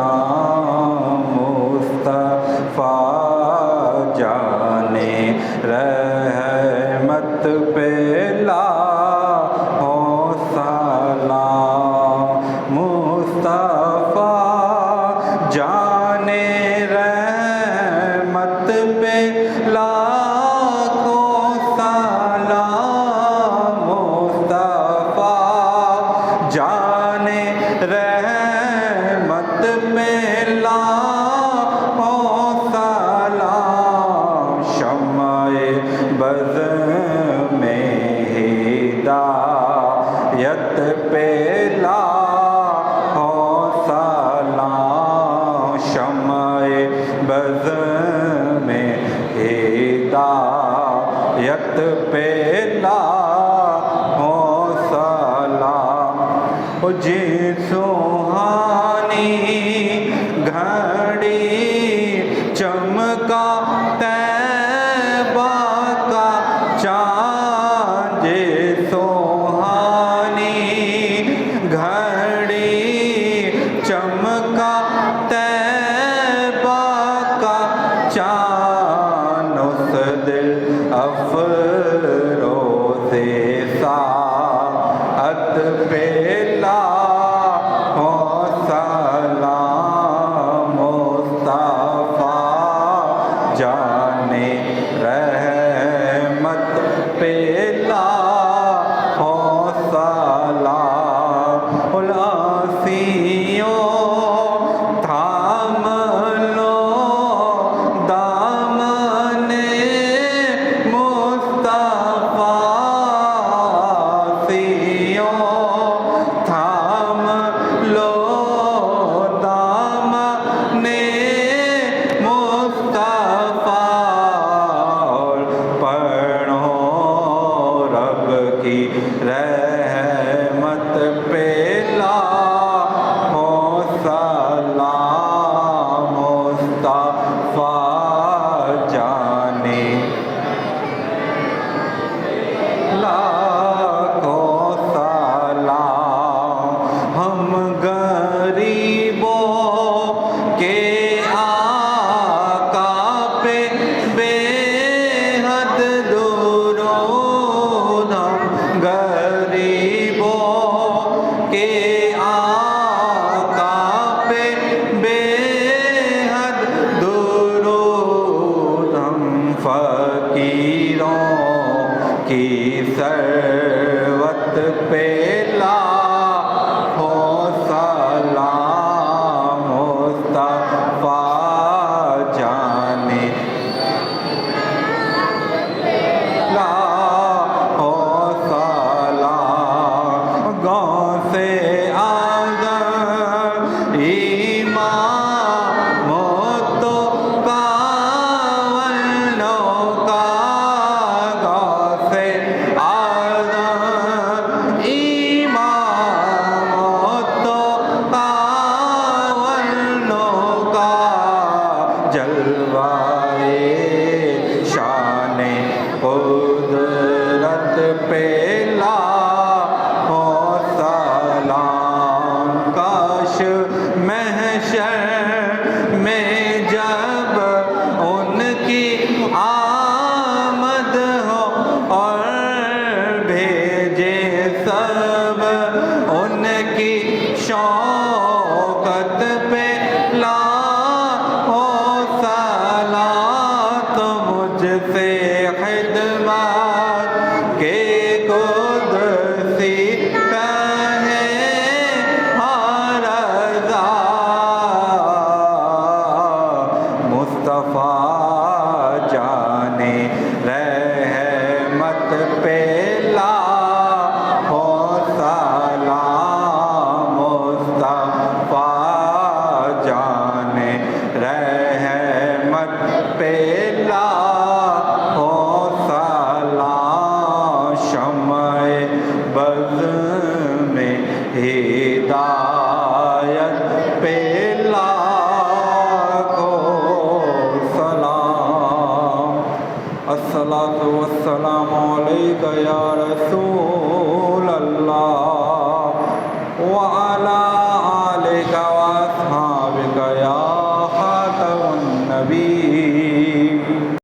سلام مصطفیٰ جانے رحمت پہ لاکھوں سلام مصطفیٰ جانے رحمت پہ لاکھوں سلام مصطفیٰ جانے رحمت پہ لاکھوں سلام شمع بز میں ہدایت پہ لاکھوں سلام شمع بز میں ہدایت پہ لاکھوں سلام جی سہانی گھڑی چمکا طیبہ کا چاند جی سہانی گھڑی چمکا طیبہ کا چاند اس دل افروز ساعت پہ لاکھوں سلام مصطفیٰ جانے رحمت پہ لاکھوں سلام الاسیوں تھام لو دامن مصطفیٰ سیوں تھام لو دامن مصطفیٰ اور پڑھو رب کی رحمت پہ لاکھوں سلام مصطفیٰ جانے لاکھوں سلام ہم غریبوں کے آقا پہ بے حد درود ہم غریبوں کے آقا پہ بے حد درود ہم فقیروں کی ثروت پہ لاکھوں سلام مصطفیٰ جانے لاکھوں سلام گاؤں سے آدم امام تو کاولوں کا گاؤں سے آدم امام تو کاولوں کا جلوائے شان قدرت پہ لاکھوں سلام کاش محشر میں جب ان کی آمد ہو اور بھیجے سب ان کی شوکت پہ لاکھوں سلام تو مجھ سے خدمت کے قدسی کہے ہر رضا مصطفیٰ جانے رحمت پہ لاکھوں سلام مصطفیٰ جانے رحمت پہ لاکھوں سلام شمع بز میں ہدایت پہ لاکھوں سلام الصلاۃ والسلام علیک یا رسول اللہ وعلى آلك وأصحابك يا خاتم النبيين